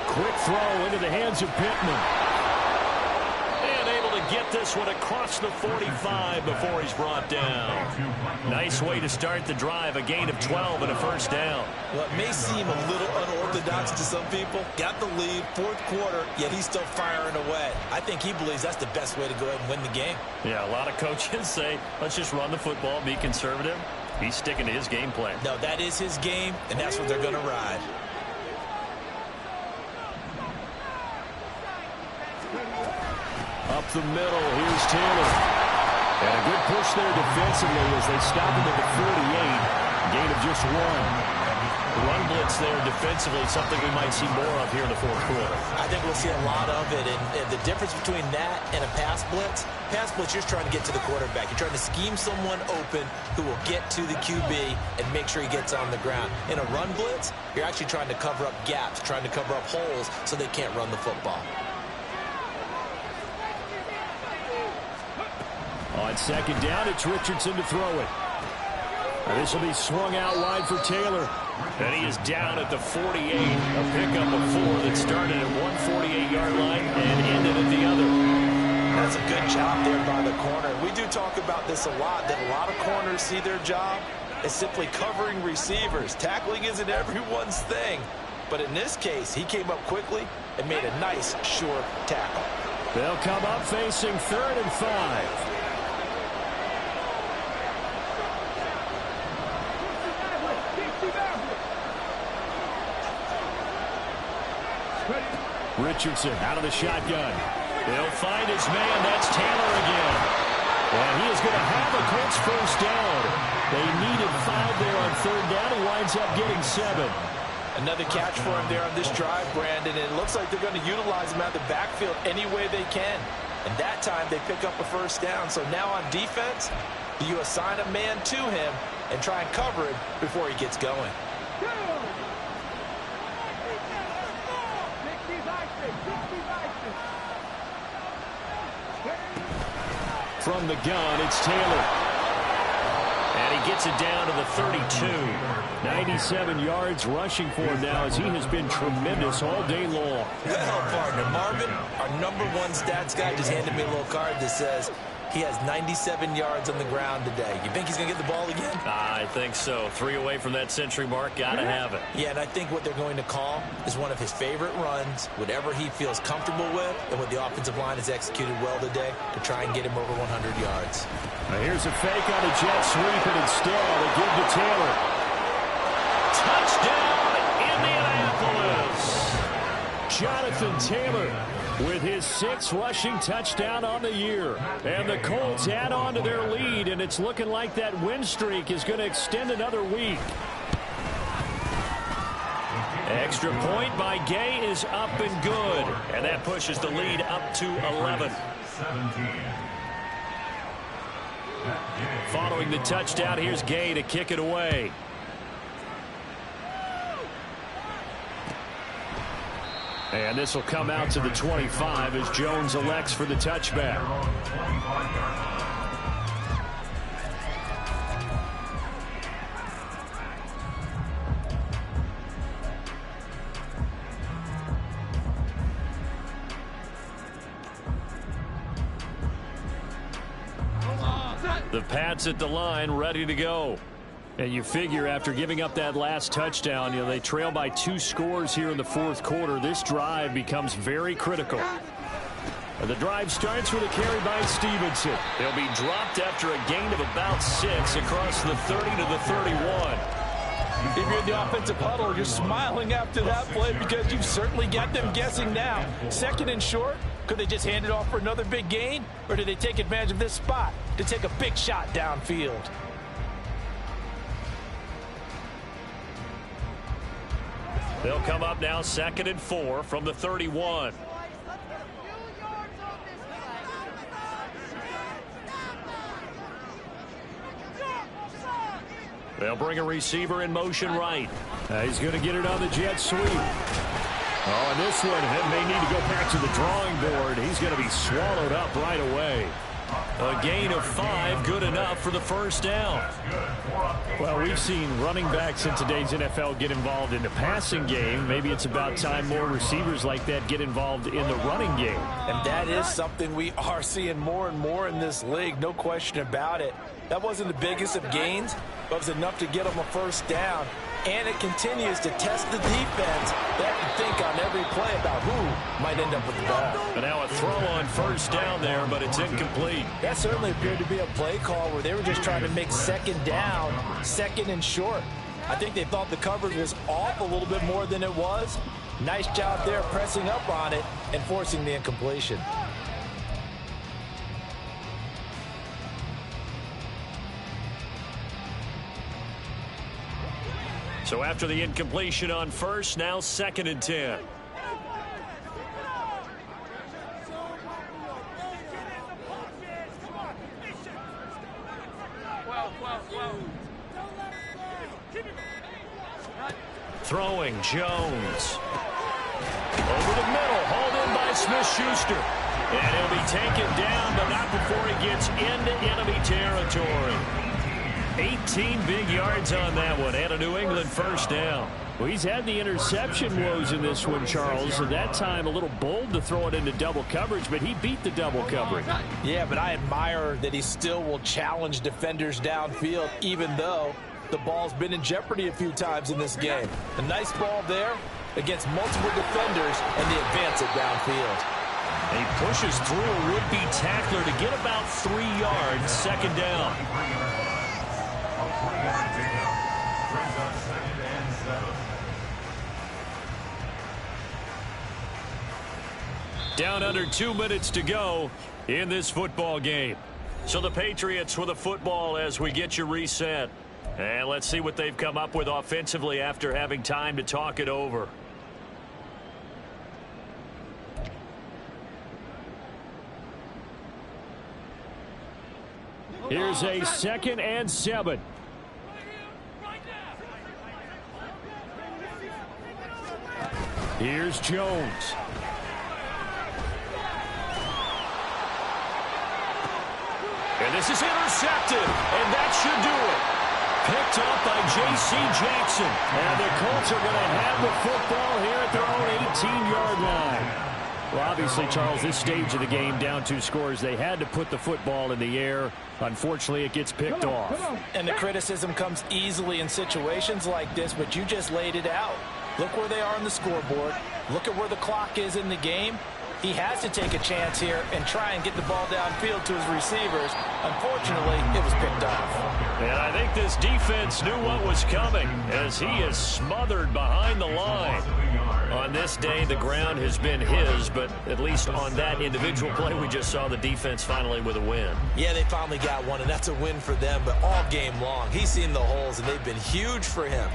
Quick throw into the hands of Pittman. And able to get this one across the 45 before he's brought down. Nice way to start the drive. A gain of 12 and a 1st down. Well, it may seem a little unorthodox to some people. Got the lead, 4th quarter, yet he's still firing away. I think he believes that's the best way to go ahead and win the game. Yeah, a lot of coaches say, let's just run the football, be conservative. He's sticking to his game plan. No, that is his game, and that's what they're going to ride. Up the middle, here's Taylor. And a good push there defensively as they stop him at the 48. Gain of just 1. Run blitz there defensively, something we might see more of here in the 4th quarter. I think we'll see a lot of it, and the difference between that and a pass blitz, you're just trying to get to the quarterback. You're trying to scheme someone open who will get to the QB and make sure he gets on the ground. In a run blitz, you're actually trying to cover up gaps, trying to cover up holes so they can't run the football. On 2nd down, it's Richardson to throw it. This will be swung out wide for Taylor. And he is down at the 48. A pickup of 4 that started at one 48-yard line and ended at the other. That's a good job there by the corner. We do talk about this a lot, that a lot of corners see their job as simply covering receivers. Tackling isn't everyone's thing. But in this case, he came up quickly and made a nice, short tackle. They'll come up facing 3rd and 5. Richardson out of the shotgun. They'll find his man. That's Taylor again. And he is going to have a Colts 1st down. They needed 5 there on 3rd down. He winds up getting 7. Another catch for him there on this drive, Brandon. And it looks like they're going to utilize him out of the backfield any way they can. And that time they pick up a 1st down. So now on defense, you assign a man to him and try and cover him before he gets going. From the gun, it's Taylor. And he gets it down to the 32. 97 yards rushing for him now as he has been tremendous all day long. Well, partner, Marvin, our #1 stats guy, just handed me a little card that says he has 97 yards on the ground today. You think he's going to get the ball again? I think so. 3 away from that century mark. Got to have it. Yeah, and I think what they're going to call is one of his favorite runs, whatever he feels comfortable with, and what the offensive line has executed well today to try and get him over 100 yards. Now here's a fake on a jet sweep, and instead they give to Taylor. Touchdown, Indianapolis! Jonathan Taylor with his 6th rushing touchdown on the year. And the Colts add on to their lead, and it's looking like that win streak is going to extend another week. Extra point by Gay is up and good. And that pushes the lead up to 11. Following the touchdown, here's Gay to kick it away. And this will come out to the 25 as Jones elects for the touchback. The Pats at the line, ready to go. And you figure after giving up that last touchdown, they trail by 2 scores here in the 4th quarter. This drive becomes very critical. And the drive starts with a carry by Stevenson. They'll be dropped after a gain of about 6 across the 30 to the 31. If you're in the offensive huddle, you're smiling after that play because you've certainly got them guessing now. 2nd and short, could they just hand it off for another big gain? Or do they take advantage of this spot to take a big shot downfield? They'll come up now 2nd and 4 from the 31. They'll bring a receiver in motion right. He's going to get it on the jet sweep. Oh, and this one may need to go back to the drawing board. He's going to be swallowed up right away. A gain of 5, good enough for the first down. Well, we've seen running backs in today's NFL get involved in the passing game. Maybe it's about time more receivers like that get involved in the running game. And that is something we are seeing more and more in this league, no question about it. That wasn't the biggest of gains, but it was enough to get them a first down. And it continues to test the defense. They have to think on every play about who might end up with the ball. And now a throw on first down there, but it's incomplete. That certainly appeared to be a play call where they were just trying to make 2nd down, 2nd and short. I think they thought the coverage was off a little bit more than it was. Nice job there pressing up on it and forcing the incompletion. So after the incompletion on first, now 2nd and 10. Throwing Jones. Over the middle, hauled in by Smith-Schuster. And he'll be taken down, but not before he gets into enemy territory. 18 big yards on that one, and a New England first down. Well, he's had the interception woes in this one, Charles. At that time, a little bold to throw it into double coverage, but he beat the double coverage. Yeah, but I admire that he still will challenge defenders downfield, even though the ball's been in jeopardy a few times in this game. A nice ball there against multiple defenders, and the advance it downfield. And he pushes through a would-be tackler to get about 3 yards, 2nd down. Down under 2 minutes to go in this football game. So the Patriots with a football as we get you reset. And let's see what they've come up with offensively after having time to talk it over. Here's a 2nd and 7. Here's Jones. this is intercepted, and that should do it. Picked up by J.C. Jackson. And the Colts are going to have the football here at their own 18-yard line. Well, obviously, Charles, this stage of the game, down 2 scores, they had to put the football in the air. Unfortunately, it gets picked off. And the criticism comes easily in situations like this, but you just laid it out. Look where they are on the scoreboard. Look at where the clock is in the game. He has to take a chance here and try and get the ball downfield to his receivers. Unfortunately, it was picked off. And I think this defense knew what was coming as he is smothered behind the line. On this day, the ground has been his, but at least on that individual play, we just saw the defense finally with a win. Yeah, they finally got one, and that's a win for them, but all game long, he's seen the holes, and they've been huge for him.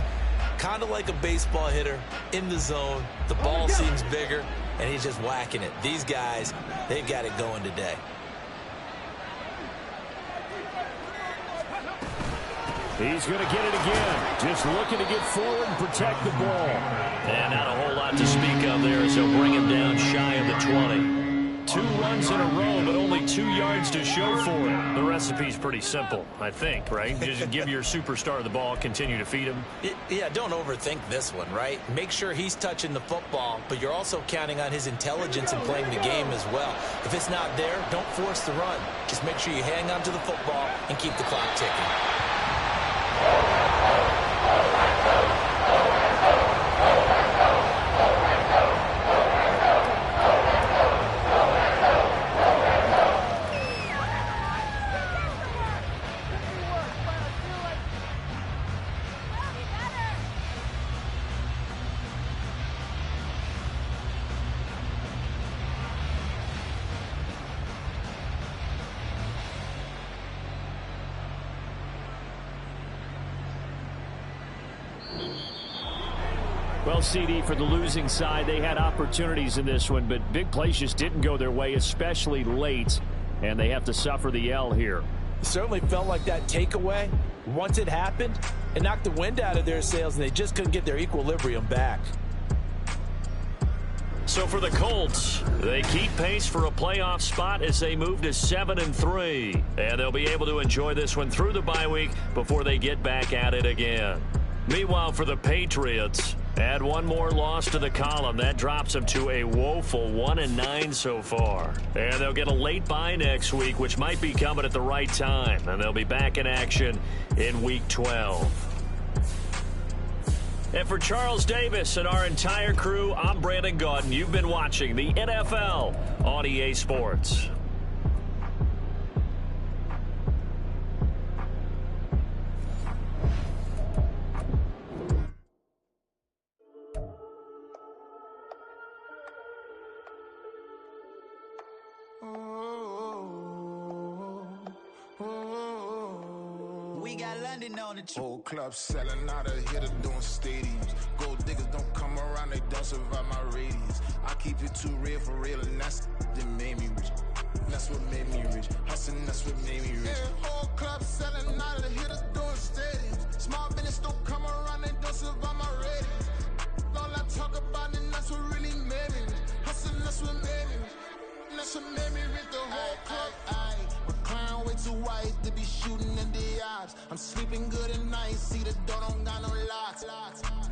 Kind of like a baseball hitter in the zone. The ball seems bigger, and he's just whacking it. These guys, they've got it going today. He's going to get it again. Just looking to get forward and protect the ball. And not a whole lot to speak of there, so bring him down shy of the 20. 2 runs in a row, but only 2 yards to show for it. The recipe's pretty simple, I think, right? Just give your superstar the ball, continue to feed him. Yeah, don't overthink this one, right? Make sure he's touching the football, but you're also counting on his intelligence in playing the game as well. If it's not there, don't force the run. Just make sure you hang on to the football and keep the clock ticking. Well, CD, for the losing side, they had opportunities in this one, but big plays just didn't go their way, especially late, and they have to suffer the L here. It certainly felt like that takeaway, once it happened, it knocked the wind out of their sails, and they just couldn't get their equilibrium back. So for the Colts, they keep pace for a playoff spot as they move to 7-3, and they'll be able to enjoy this one through the bye week before they get back at it again. Meanwhile, for the Patriots, add one more loss to the column. That drops them to a woeful 1-9 so far. And they'll get a late bye next week, which might be coming at the right time. And they'll be back in action in Week 12. And for Charles Davis and our entire crew, I'm Brandon Gaudin. You've been watching the NFL on EA Sports. Whole club selling out of hitters doing stadiums. Gold diggers don't come around, they don't survive my radius. I keep it too real for real, and that's that made me rich. That's what made me rich. Hustling, that's what made me rich. Yeah, whole club selling out of hitters doing stadiums. Small business don't come around, they don't survive my radius. All I talk about, and that's what really made me rich. Hustling, that's what made me rich. That's what made me rich. The whole club. Recline way too white to be shooting in the eyes. I'm sleeping good at night, see the door don't got no locks.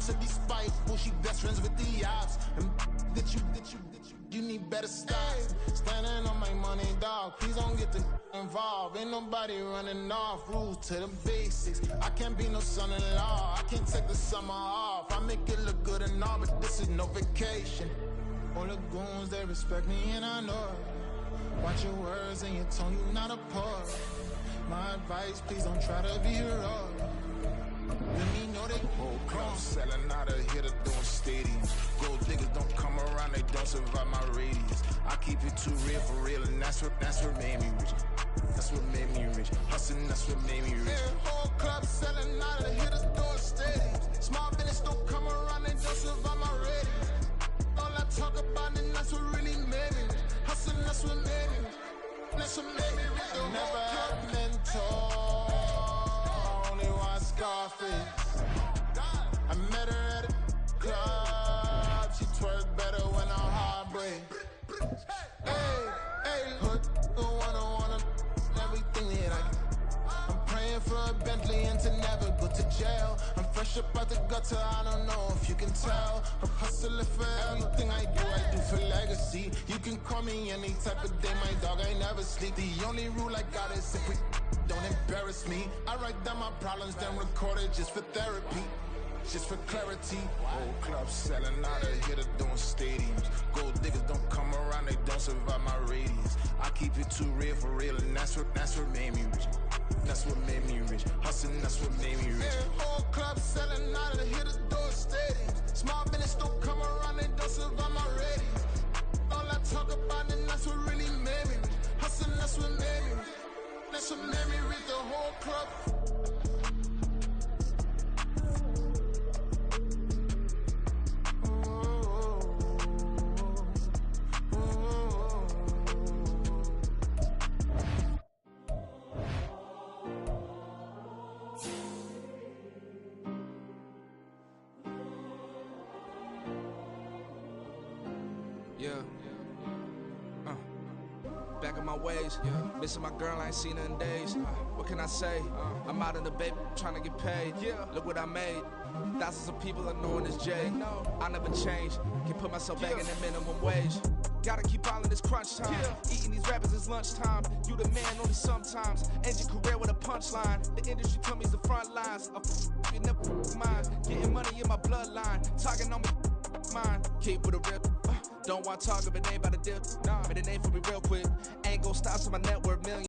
To be spiteful, she best friends with the ops. And that you need better styles. Standing on my money, dog. Please don't get the involved. Ain't nobody running off. Rules to the basics. I can't be no son-in-law. I can't take the summer off. I make it look good and all, but this is no vacation. All the goons, they respect me and I know it. Watch your words and your tone, you not a part. My advice, please don't try to be heroic. Let me know they whole club selling out of hitter doing stadiums. Gold diggers don't come around, they don't survive my radius. I keep it too real for real, and that's what made me rich. That's what made me rich. Hustling, that's what made me rich. Yeah, whole club selling out of hitters doing stadiums. Small business don't come around, they don't survive my radius. All I talk about, and that's what really made me rich. Hustling, that's what made me rich. That's what made me rich. Never had mentor, only one Scarface. I met her at a club, she twerk better when I'm heartbreak. Hey, put the one on everything that I tell. A hustler for everything I do for legacy. You can call me any type of day, my dog, I never sleep. The only rule I got is if we don't embarrass me. I write down my problems, then record it just for therapy. Just for clarity. Old clubs selling out of here to doing stadiums. Gold diggers don't come around, they don't survive my radius. I keep it too real for real, and that's what made me rich. That's what made me rich. Hustling, that's what made me rich. Yeah, whole club selling out of here to doing stadiums. Small business don't come around, they don't survive my radius. All I talk about, and that's what really made me rich. Hustling, that's what made me rich. That's what made me rich, the whole club. Back in my ways, missing my girl, I ain't seen her in days. What can I say? I'm out in the baby, trying to get paid. Look what I made. Thousands of people are knowing this Jay. I never change, can put myself back in the minimum wage. Gotta keep all in this crunch time. Eating these rappers is lunchtime. You the man only sometimes. End your career with a punchline. The industry told me it's the front lines. You never mind. Getting money in my bloodline. Talking on me, mine. Keep with a rip. Don't want to talk if it ain't about a dip. But it ain't for me real quick. Ain't gon' stop till my net worth million.